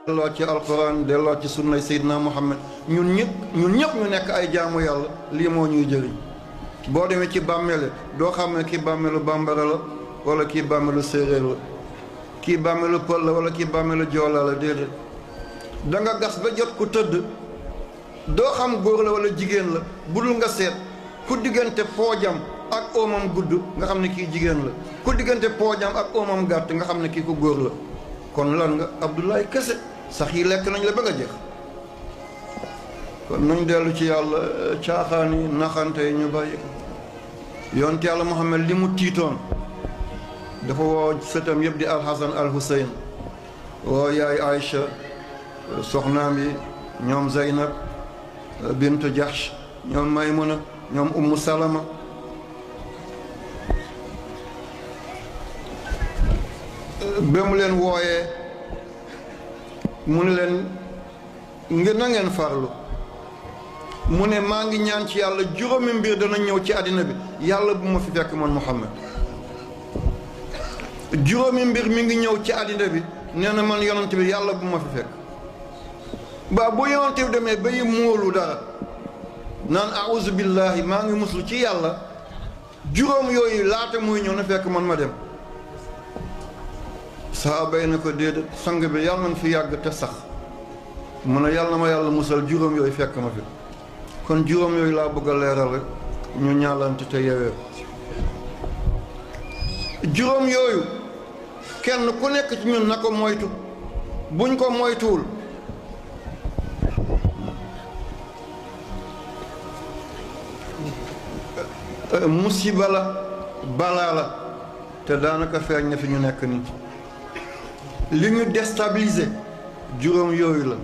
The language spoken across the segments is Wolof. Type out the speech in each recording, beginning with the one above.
delloo ci alquran delloo ci sunnay Seydina Muhammad ñun ñëpp ñu nekk ay jaamu yàlla lii moo ñuy jëriñ. boo demee ci bàmmeele doo xam ne kii bàmmeelu bambara la wala kii bàmmeelu séeréer la kii bàmmeelu pël la wala kii bàmmeelu joola la déedéet da nga gas ba jot ku tëdd doo xam góor la wala jigéen la budul nga seet ku diggante poojam ak oomam gudd nga xam ne kii jigéen la ku diggante poojam ak oomam gàtt nga xam ne kii ku góor la kon lan nga Abdoulaye kese sax yi lekk nañ la ba nga jeex. kon nañ dellu ci yàlla caaxaan yi naxante yi ñu bàyyi ko yonent yàlla Muhammad li mu tiitoon dafa woo sëtam yëpp di alxasan alxuseyn woo yaay Aïcha soxnaam yi ñoom Zeynab bintu Jahsh ñoom Maymuna ñoom Ummu Salama ba mu leen wooyee mu ne leen ngir na ngeen farlu mu ne maa ngi ñaan ci yàlla juróomi mbir dana ñëw ci àddina bi yàlla bu ma fi fekk man Muhammad juróomi mbir mi ngi ñëw ci àddina bi nee na man yonent bi yàlla bu ma fi fekk ba bu yonent bi demee bay móolu dara naan auzu billahi maa ngi muslu ci yàlla juróom yooyu laata muy ñëw na fekk man ma dem sahaaba yi na ko déedéet sang bi yàlla na fi yàgg te sax mu ne yàlla na ma yàlla musal juróom yooyu fekk ma fi kon juróom yooyu laa bëgg a leeral rek ñu ñaalante te yewee juróom yooyu kenn ku nekk ci ñun na ko moytu buñ ko moytuwul musiba la balaa la te daanaka feeñ na fi ñu nekk nii li ñu déstabiliser juróom yooyu la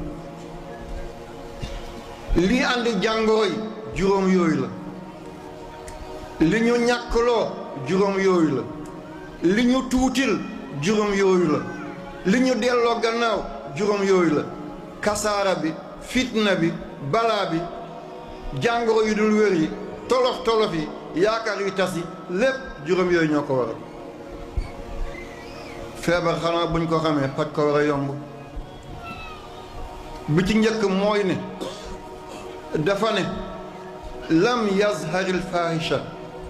li andi jàngoro yi juróom yooyu la li ñu ñàkkloo juróom yooyu la li ñu tuutil juróom yooyu la li ñu delloo gannaaw juróom yooyu la kasaara bi fitna bi balaa bi jàngoro yu dul wér yi tolof tolof yi yaakaar yu tas yi lépp juróom yooyu ñoo ko waral feebar xanaa buñ ko xamee paj ko war a yomb bi ci njëkk mooy ne dafa ne lam yazhar il fahisha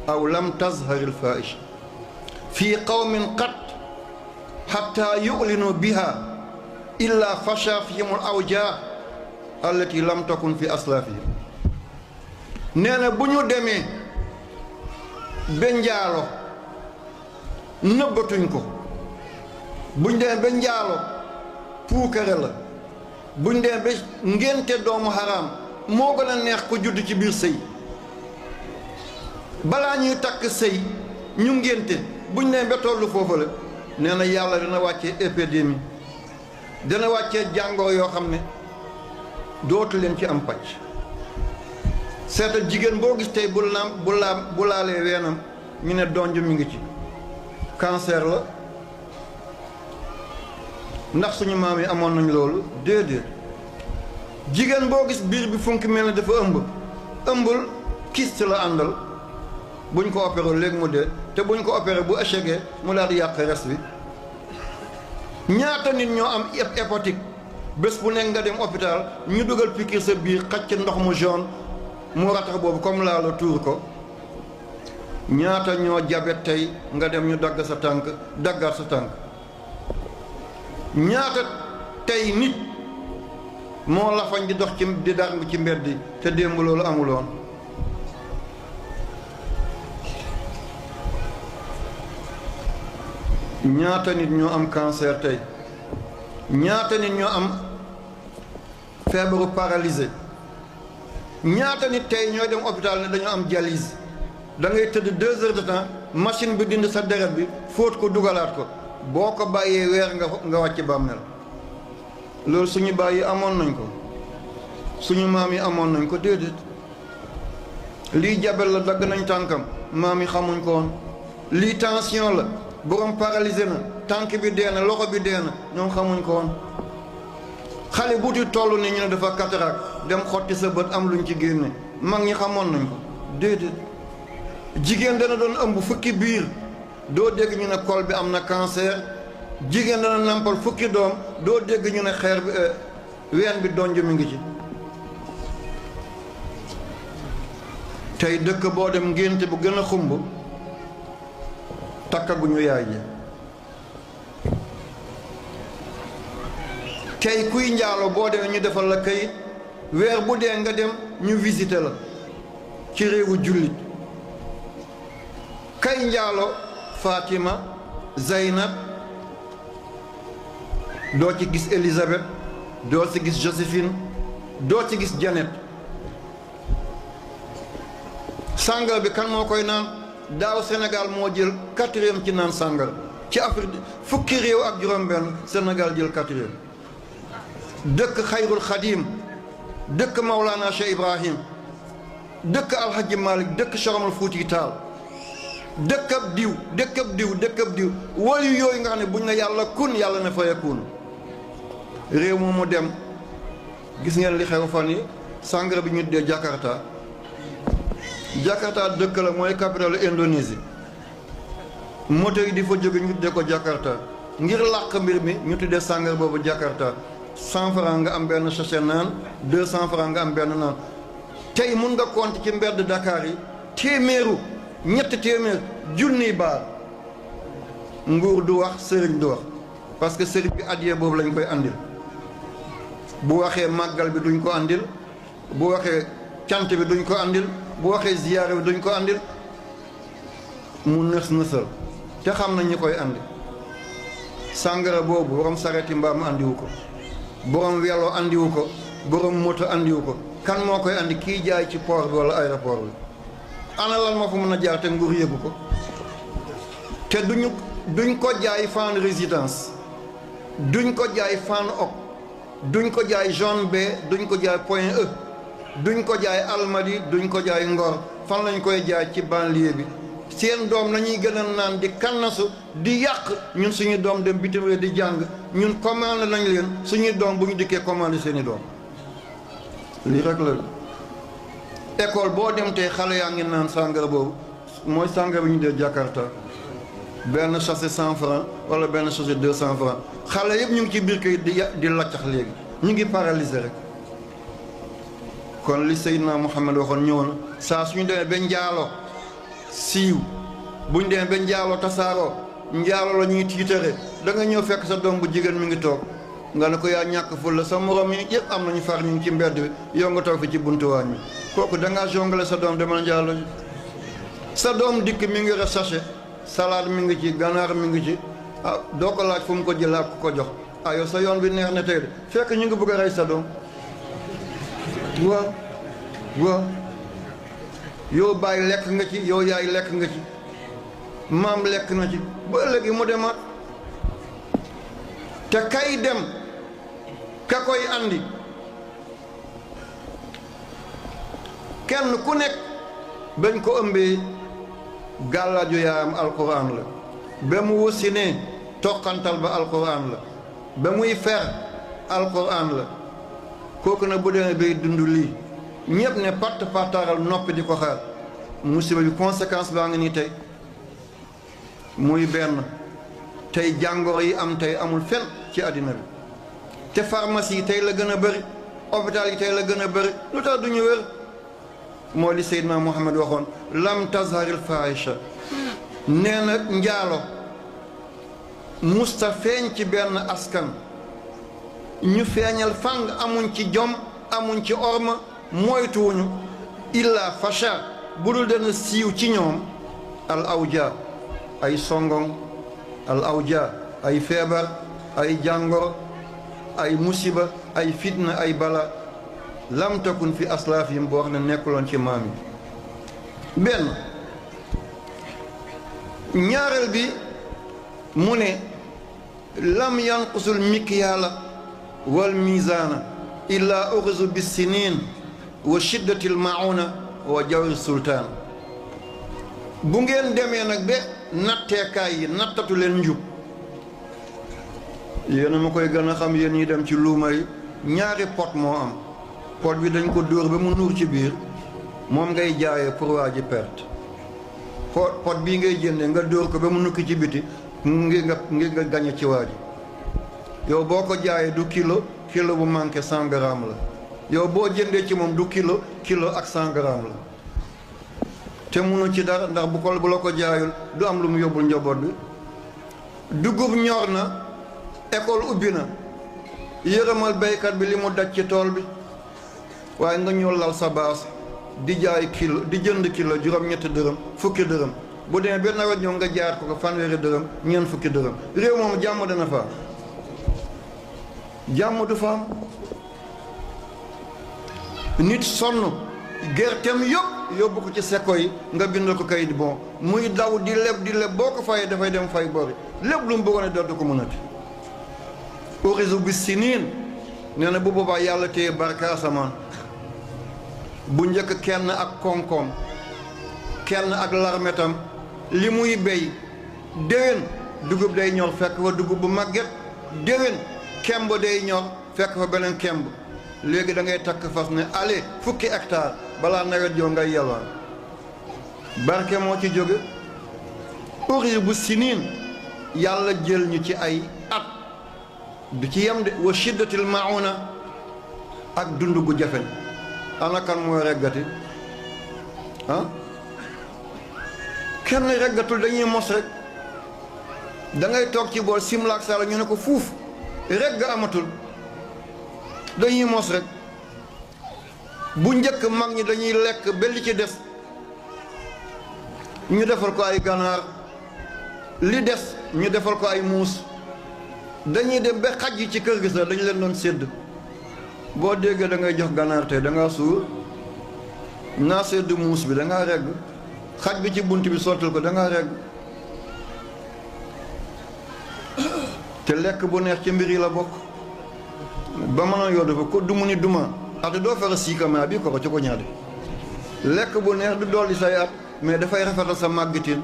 aw lam tazhar il fahisha fii qawmin qat xatta yu'linu biha illa fasha fihim al awjaa allati lam takun fi aslafihim nee na bu ñu demee ba njaalo nëbbatuñ ko buñ demee ba njaalo puukare la buñ demee ba ngénte doomu xaraam moo gën a neex ko judd ci biir sëy balaa ñuy takk sëy ñu ngénte buñ demee ba tollu foofu la nee na yàlla dina wàccee épidémie dina wàccee jàngoro yoo xam ne dootu leen ci am pàcc seetal jigéen boo gis tey bu laalee weenam ñu ne donj mi ngi ci cancer la ndax suñu maam yi amoon nañ loolu déedéet jigéen boo gis biir bi funki mel ne dafa ëmbul kyste la àndal buñ ko opéré léegi mu dee te buñ ko opéré bu échecgee mu daal di yàq res bi ñaata nit ñoo am hépatique bés bu nekk nga dem hôpital ñu dugal piqûre sa biir xacc ndox mu jaune mu ratax boobu comme laa la tuur ko ñaata ñoo jabet tey nga dem ñu dagg sa tànk daggaat sa tànk ñaata tey nit moo lafañ di dox ci di dar ci mbedd yi te démb loolu amuloon ñaata nit ñoo am cancer tey ñaata nit ñoo am feebaru paralysé ñaata nit tey ñooy dem hôpital ne dañoo am dialyse da ngay tëdd 2 heures de temps machine bi dindi sa deret bi fóot ko dugalaat ko boo ko bàyyee weer nga wàcc bàmmeel loolu suñu bàyyi amoon nañ ko suñu maam yi amoon nañ ko déedéet lii jabel la dagg nañ tànkam maam yi xamuñ ko woon lii tension la borom paralysé na tànk bi dee na loxo bi dee na ñoom xamuñ ko woon xale buuti toll ni ñu ne dafa cataracte dem xotti sa bët am luñ ci génne mag ñi xamoon nañ ko déedéet jigéen dana doon ëmb fukki biir doo dégg ñu ne col bi am na cancer jigéen dana nampal fukki doom doo dégg ñu ne xeer bi ween bi donj mi ngi ci. tey dëkk boo dem ngénte bu gën a xumb takkaguñu yaay ji. tey kuy njaalo boo demee ñu defal la kayit weer bu dee nga dem ñu visiter la ci réewu jullit. kay njaalo Fatima Zeynab doo ci gis Élisabeth doo ci gis Joséphine doo ci gis Janet. sàngara bi kan moo koy naan daaw Sénégal moo jël 4e ci naan sàngara ci Afrique fukki réew ak juróom-benn Sénégal jël 4e. dëkk Xayrul Xadim dëkk Maulana Cheikh Ibrahim dëkk Alhaji Malick dëkk Cheikh Omar Fouti Tall dëkkab diw dëkkab diw dëkkab diw wooyu yooyu nga xam ne buñ ne yàlla kun yàlla ne fayakun. réew moom mu dem gis ngeen li xew fan yi sàngara bi ñu tuddee Jakarta. Jakarta dëkk la mooy capitale Indonésie moto yi di fa jóge ñu tuddee ko Jakarta ngir làq mbir mi ñu tuddee sàngara boobu Jakarta. 100 francs nga am benn sachet naan 200 francs nga am benn naan. tey mun nga compter ci mbedd Dakar yi téeméeru ñetti téeméer junniy baar. nguur du wax sëriñ du wax parce que sëriñ bi addiya boobu lañ koy andil. bu waxee màggal bi duñ ko andil bu waxee cant bi duñ ko andil bu waxee ziyaare bi duñ ko andil mu nës nësal te xam na ñi koy andi. sàngara boobu borom sareti mbaam andiwu ko borom welo andiwu ko borom moto andiwu ko kan moo koy andi kii jaay ci port bi wala aéroport bi. ana lan moo fa mën a jaar te nguur yëgu ko te duñ ko jaay Fann Résidence duñ ko jaay Fann Ok duñ ko jaay Zone B duñ ko jaay Point E duñ ko jaay Almadies duñ ko jaay Ngor fan lañ koy jaay ci banlieue bi. seen doom lañuy gën a naan di kannasu di yàq ñun suñu doom dem bitim réew di jàng ñun commandé nañ leen suñuy doom bu ñu dikkee commandé seeni doom. lii rek la école boo dem tey xale yaa ngi naan sàngara boobu mooy sàngara bi ñu dee Jakarta benn sachet 100 francs wala benn sachet 200 francs xale yëpp ñu ngi ci biir kay di laccax léegi ñu ngi paralysé rek. kon li Seydina Muhammad waxoon ñëw na saa suñu demee ba njaaloo siiw buñ demee ba njaaloo tasaaroo njaaloo la ñuy tiitare da nga ñëw fekk sa doom bu jigéen mi ngi toog nga ne ko yaa ñàkk ful la sa morom yi yëpp am nañu far ñu ngi ci mbedd bi yow nga toog fi ci buntu waañ mi kooku da ngaa jongale sa doom demal njaaloo ji. sa doom dikk mi ngi yor sachet salade mi ngi ci ganaar mi ngi ci ah doo ko laaj fu mu ko jëlee ak ku ko jox ah yow sa yoon bi neex na tey de fekk ñu ngi bëgg a rey sa doom. waaw yow bàyyi lekk nga ci yow yaay lekk nga ci maam lekk na ci ba léegi mu demaat te kay dem ka koy andi kenn ku nekk bañ ko ëmbee gàllaaju yaayam alquran la ba mu wasinee toqantal ba alquran la ba muy fer alquran la kooku nag bu demee bay dund lii ñëpp ne patt partaaral noppi di ko xaar musiba bi conséquence baa ngi nii tey muy benn tey jàngoro yi am tey amul fen ci àddina bi te pharmacie yi tey la gën a bëri hôpital yi tey la gën a bëri lu tax du ñu wér moo li Seydina Muhammad waxoon lam tazharil fahisha nee na njaalo musta feeñ ci benn askan ñu feeñal fang amuñ ci jom amuñ ci orma moytuwuñu illa fasha bu dul dana siiw ci ñoom al awja ay songong al awja ay feebar ay jàngoro ay musiba ay fitna ay bala lam takun fi aslaafihim boo xam ne nekkuloon ci maam yi benn ñaareel bi mu ne lam yanqusul mikyaala wal mizaana illa uxizu bis sinin wa shiddatil mauna wa jawri sultaan bu ngeen demee nag ba natteekaay yi nattatu leen njub yéen a ma koy gën a xam yéen ñi dem ci luuma yi ñaari pot moo am pot bi dañ ko dóor ba mu nuur ci biir moom ngay jaayee pour waa ji perte pot bii ngay jëndee nga dóor ko ba mu nukki ci biti ngir nga gañe ci waa ji yow boo ko jaayee du kilo bu manqué 100 grammes la yow boo jëndee ci moom du kilo ak 100 grammes la te munu ci dara ndax bu la ko jaayul du am lu mu yóbbul njaboot bi. dugub ñor na école ubbi na yërëmal béykat bi li mu daj ci tool bi waaye nga ñëw lal sa baas di jaay kilo di jënd kilo juróom-ñetti dërëm fukki dërëm bu demee benn nawet ñëw nga jaar ko fanweeri dërëm ñeent fukki dërëm réew moom jàmm dana fa am jàmm du fa am nit sonn gerteem yëpp yóbbu ko ci seko yi nga bindal ko kayit bon muy daw di leb boo ko fayee dafay dem fay bori lépp lu mu bëggoon a dootu ko mënati urizu bi siniin nee na bu boobaa yàlla téye barka asamaan bu njëkk kenn ak koom-koom kenn ak larmetam li muy béy déwén dugub day ñor fekk fa dugub bu màgget déwén kemb day ñor fekk fa beneen kemb léegi da ngay takk fas ne allez fukki hectare balaa nawet joo ngay yalwaan barke moo ci jóge urizu bu siniin yàlla jël ñu ci ay at du ci yem de wa shiddatil mauna ak dund gu jafeñ ana kan mooy reggati kenn reggatul dañuy mos rek da ngay toog ci bool simlaak sala ñu ne ko fuuf regg amatul dañuy mos rek bu njëkk mag ñi dañuy lekk ba li ci des ñu defal ko ay ganaar li des ñu defal ko ay muus dañuy dem ba xaj yi ci kër gi sax dañu leen doon sédd boo déggee da ngay jox ganaar tey da ngaa suur naa sédd muus bi da ngaa regg xaj bi ci bunt bi sottal ko da ngaa regg te lekk bu neex ci mbir yi la bokk ba mën a yoddu fa ko dumu ni duma ate doo fara siikamaa bi koko ci ko ñaade lekk bu neex du dolli say at mais dafay rafetal sa màggitin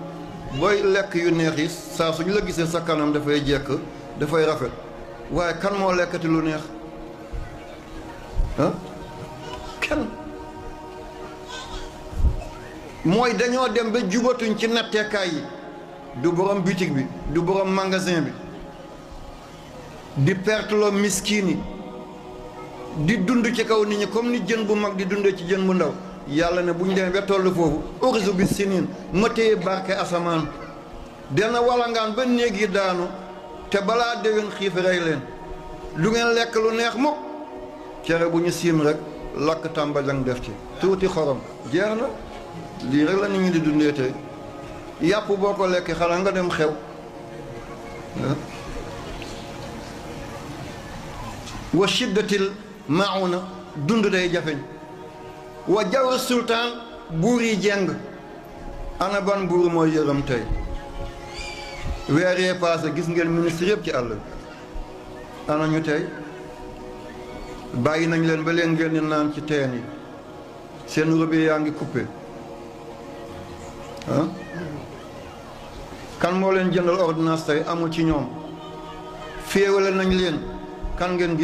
booy lekk yu neex yi saa suñu la gisee sa kanam dafay jekk dafay rafet waaye kan moo lekkati lu neex kenn mooy dañoo dem ba jubatuñ ci natteekaay yi du borom boutique bi du borom magasin bi di perteloo miskin yi di dund ci kaw nit ñi comme ni jën bu mag di dundee ci jën bu ndaw yàlla ne bu ñu demee ba toll foofu urizu bi siniin ma téye barke asamaan dana walangaan ba néeg yi daanu te balaa déwén xiif rey leen du ngeen lekk lu neex mukk cere bu ñu siim rek lakk tàmbalang def ci tuuti xorom jeex na lii rek la nit ñi di dundee tey yàpp boo ko lekk xanaa nga dem xew wa shiddatil mauna dund day jafeñ wa jawr sultaan buur yi jeng ana ban buur mooy yërëm tey weer yee passé gis ngeen ministre yëpp ci àll bi ana ñu tey bàyyi nañ leen ba leen ngeen di naan ci teen yi seen robinet yaa ngi coupé kan moo leen jëndal ordonnance tey amul ci ñoom féewale nañ leen kan ngeen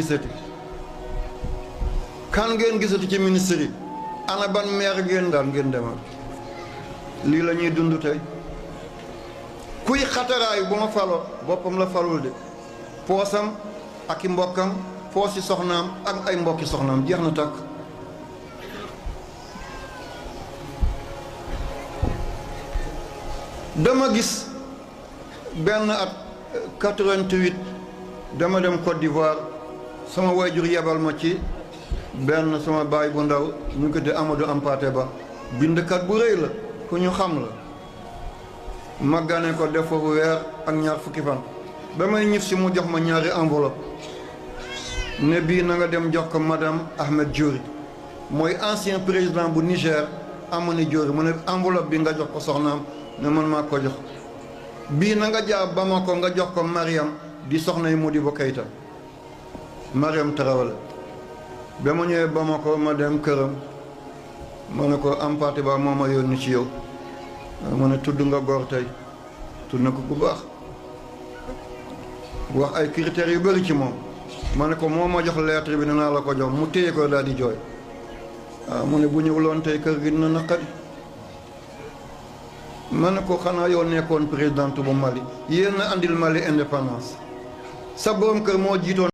gisati ci ministre yi ana ban maire ngeen daan ngeen demal lii la ñuy dund tey kuy xataraayu bu ma falo boppam la falul de poosam ak i mbokkam poosi soxnaam ak ay mbokki soxnaam jeex na takk dama gis benn at 88 dama dem Côte d'Ivoire sama wayjur yebal ma ci benn sama baay bu ndaw ñu ko te Amadou Ampaté Ba bindkat bu rëy la ku ñu xam la ma gane ko def foofu weer ak ñaar fukki fan ba may ñif si mu jox ma ñaari enveloppe ne bii na nga dem jox ko madame Ahmed Diori mooy ancien président bu Niger Amani Diori mu ne enveloppe bi nga jox ko soxnaam ne man maa ko jox bii na nga jaar Bamako nga jox ko Mariam di soxna yi Modibo Keïta Mariam Traoré ba ma ñëwee Bamako ma dem këram ma ne ko Ampaté Ba moo ma yónni ci yow ma ne tudd nga góor tey tudd na ko bu baax wax ay critères yu bëri ci moom ma ne ko moo ma jox lettre bi dinaa la ko jox mu téye ko daal di jooy waaw mu ne bu ñëwuloon tey kër gi dina naqari ma ne ko xanaa yow nekkoon présidente bu Mali yéen a andil Mali indépendance sa borom kër moo jiitoon